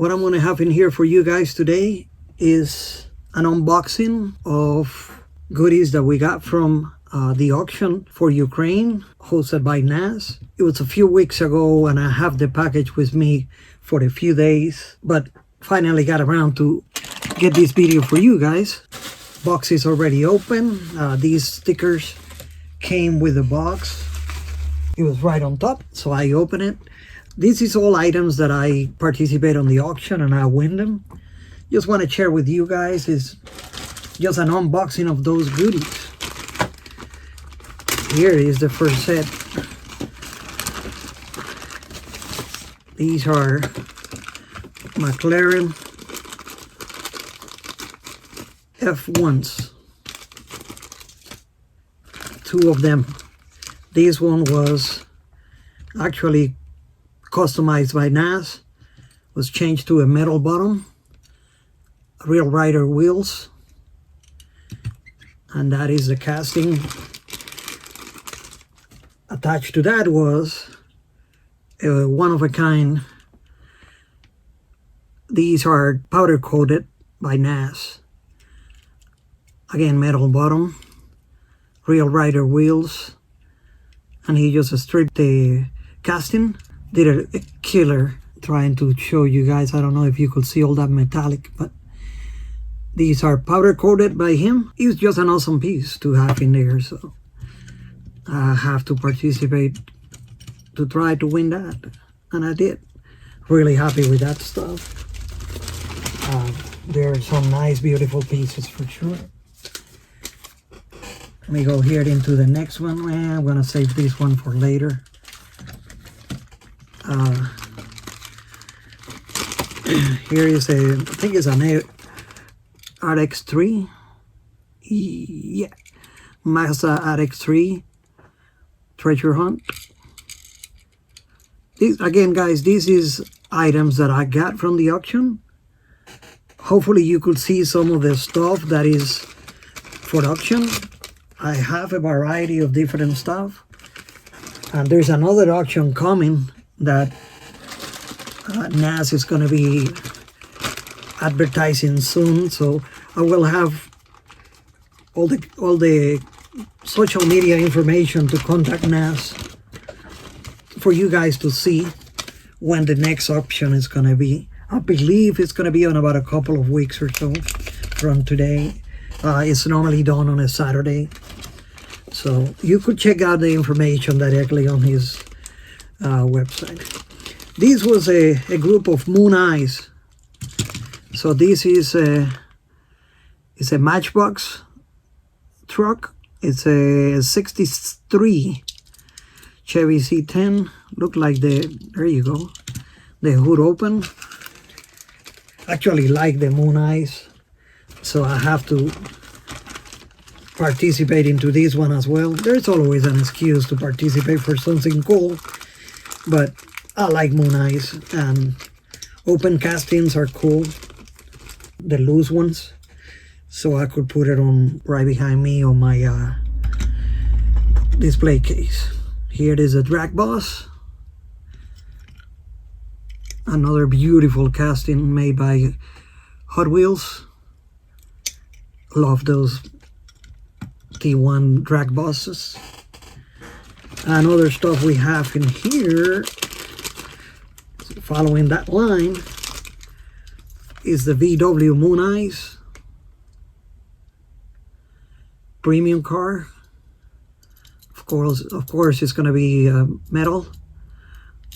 What I'm going to have in here for you guys today is an unboxing of goodies that we got from the auction for Ukraine, hosted by Naz. It was a few weeks ago and I have the package with me for a few days, but finally got around to get this video for you guys. Box is already open. These stickers came with the box. It was right on top, so I opened it. This is all items that I participate on the auction and I win them. Just want to share with you guys is just an unboxing of those goodies. Here is the first set. These are McLaren F1s. Two of them. This one was actually customized by Naz. Was changed to a metal bottom. Real rider wheels. And that is the casting. Attached to that was a one-of-a-kind. These are powder coated by Naz. Again, metal bottom, real rider wheels, and he just stripped the casting. Did a killer trying to show you guys. I don't know if you could see all that metallic, but these are powder coated by him. It's just an awesome piece to have in there, so I have to participate to try to win that, and I did. Really happy with that stuff. There are some nice, beautiful pieces for sure. Let me go here into the next one. I'm gonna save this one for later. Here is I think it's an RX3. Yeah, Mazda RX3 treasure hunt. This, again, guys, this is items that I got from the auction. Hopefully you could see some of the stuff that is for auction. I have a variety of different stuff, and there's another auction coming that Naz is going to be advertising soon, so I will have all the social media information to contact Naz for you guys to see when the next auction is going to be. I believe it's going to be on about a couple of weeks or so from today. It's normally done on a Saturday, so you could check out the information directly on his website. This was a group of Moon Eyes. So this is a Matchbox truck. It's a 63 Chevy C10. Look like there you go, the hood open. Actually like the Moon Eyes, so I have to participate into this one as well. There's always an excuse to participate for something cool, but I like Moon Eyes, and open castings are cool, the loose ones, so I could put it on right behind me on my display case. Here it is, a Drag Boss. Another beautiful casting made by Hot Wheels. Love those T1 Drag Bosses. And other stuff we have in here, following that line, is the VW Moon Eyes premium car. Of course, it's going to be metal,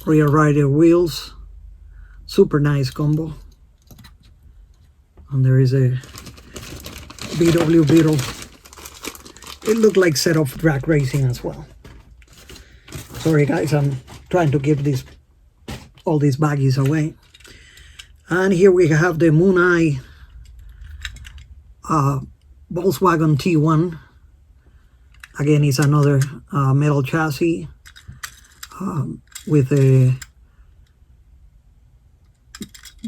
rear rider wheels. Super nice combo. And there is a VW Beetle. It looked like set of drag racing as well. Sorry guys, I'm trying to give all these baggies away. And here we have the Moon Eye Volkswagen T1. Again, it's another metal chassis with the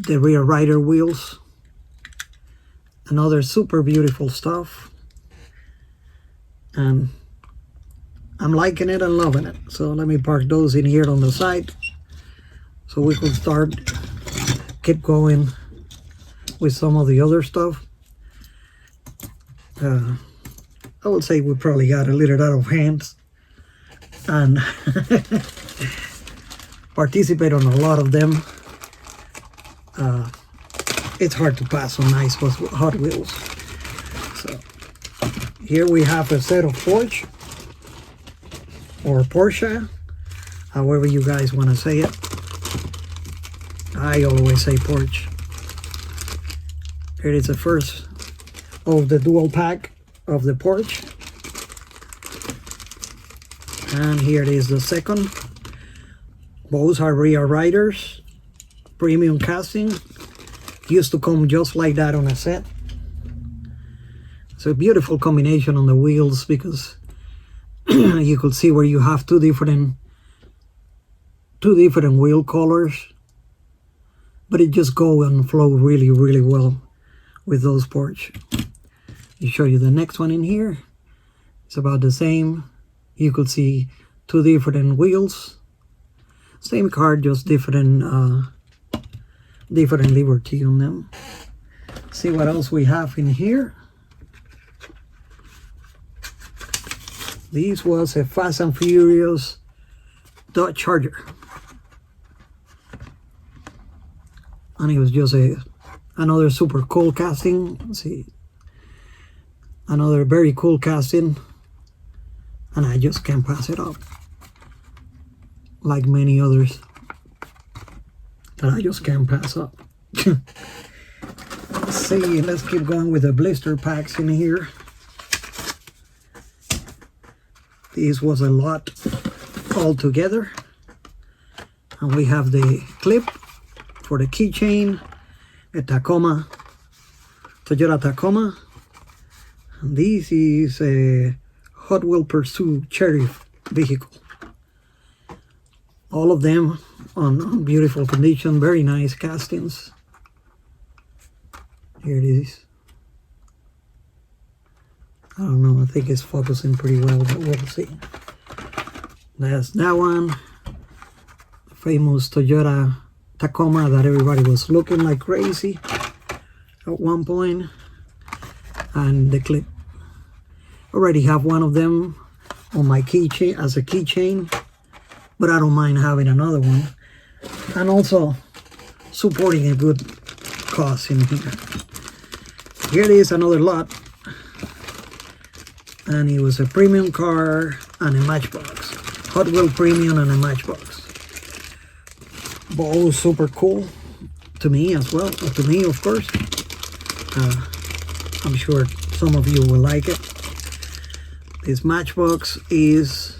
rear rider wheels. Another super beautiful stuff, and I'm liking it and loving it. So let me park those in here on the side so we can start keep going with some of the other stuff. I would say we probably got a little out of hands and participate on a lot of them. It's hard to pass on nice Hot Wheels. So here we have a set of Porsche or Porsche, however you guys want to say it. I always say Porsche. Here is the first of the dual pack of the Porsche, and here is the second. Both are rear riders, premium casting. Used to come just like that on a set. It's a beautiful combination on the wheels because you could see where you have two different wheel colors, but it just go and flow really, really well with those Porsche. I'll show you the next one in here. It's about the same. You could see two different wheels. Same car, just different Liberty on them. See what else we have in here. This was a Fast and Furious Dodge Charger. And it was just another super cool casting. Let's see. Another very cool casting. And I just can't pass it up. Like many others that I just can't pass up. Let's see, let's keep going with the blister packs in here. This was a lot all together. And we have the clip for the keychain, a Tacoma, Toyota Tacoma. And this is a Hot Wheel Pursuit Cherry vehicle. All of them on beautiful condition, very nice castings. Here it is. I don't know, I think it's focusing pretty well, but we'll see. That's that one. Famous Toyota Tacoma that everybody was looking like crazy at one point. And the clip. Already have one of them on my keychain as a keychain, but I don't mind having another one. And also supporting a good cause in here. Here it is, another lot. And it was a premium car and a Matchbox. Hot Wheel Premium and a Matchbox. Both super cool to me as well. To me, of course. I'm sure some of you will like it. This Matchbox is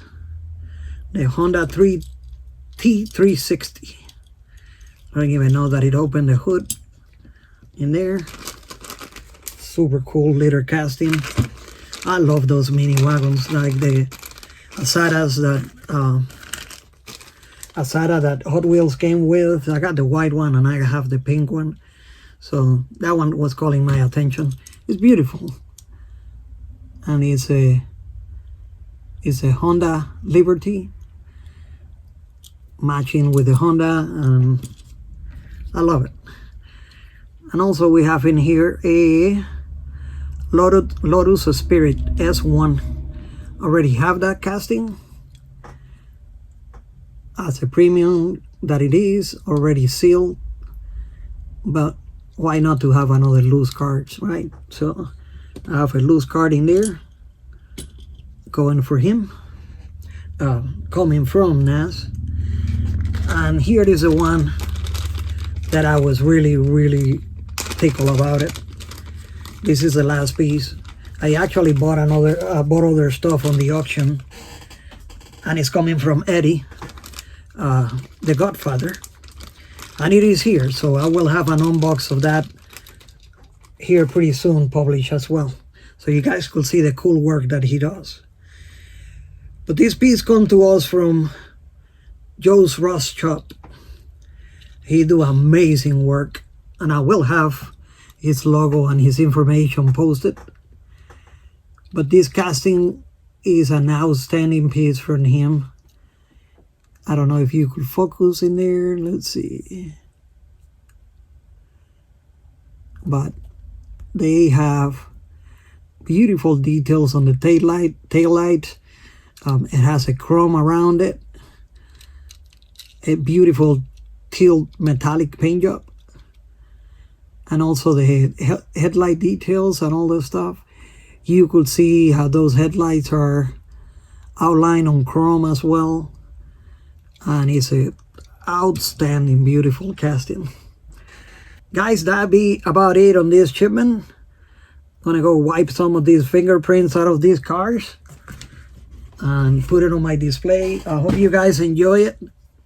the Honda T360. I don't even know that it opened the hood in there. Super cool leather casting. I love those mini wagons, like the Asadas that Hot Wheels came with. I got the white one and I have the pink one. So that one was calling my attention. It's beautiful. And it's a Honda Liberty matching with the Honda, and I love it. And also we have in here a Lotus Spirit S1. Already have that casting as a premium that it is, already sealed, but why not to have another loose cards, right? So I have a loose card in there going for him, coming from Naz. And here is the one that I was really tickled about it. This is the last piece. I actually bought other stuff on the auction, and it's coming from Eddie, the Godfather, and it is here. So I will have an unbox of that here pretty soon, published as well, so you guys could see the cool work that he does. But this piece comes to us from Joe's Rust Shop. He do amazing work, and I will have his logo and his information posted. But this casting is an outstanding piece from him. I don't know if you could focus in there. Let's see. but they have beautiful details on the tail light. It has a chrome around it, a beautiful teal metallic paint job, and also the headlight details and all this stuff. You could see how those headlights are outlined on chrome as well, and it's a outstanding, beautiful casting. Guys, that'd be about it on this shipment. Gonna go wipe some of these fingerprints out of these cars and put it on my display. I hope you guys enjoy it.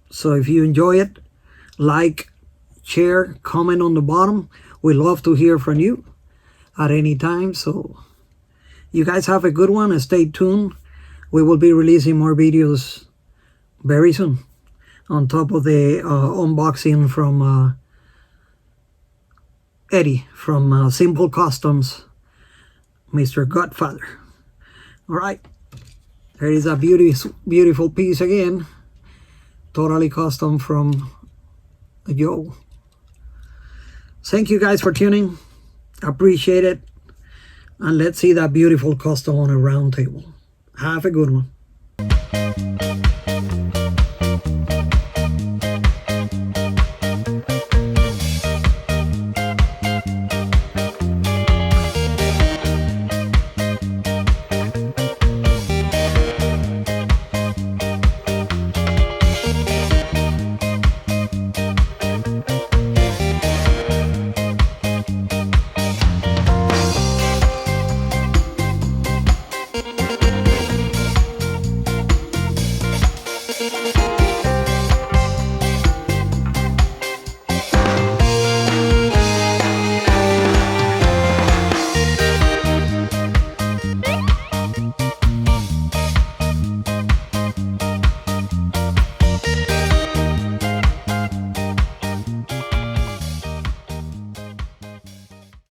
So if you enjoy it, like, share, comment on the bottom. We love to hear from you at any time. So you guys have a good one and stay tuned. We will be releasing more videos very soon, on top of the unboxing from Eddie from Simple Customs, Mr. Godfather. All right, there is a beautiful piece again, totally custom from Joe. Thank you guys for tuning. Appreciate it. And let's see that beautiful custom on a round table. Have a good one.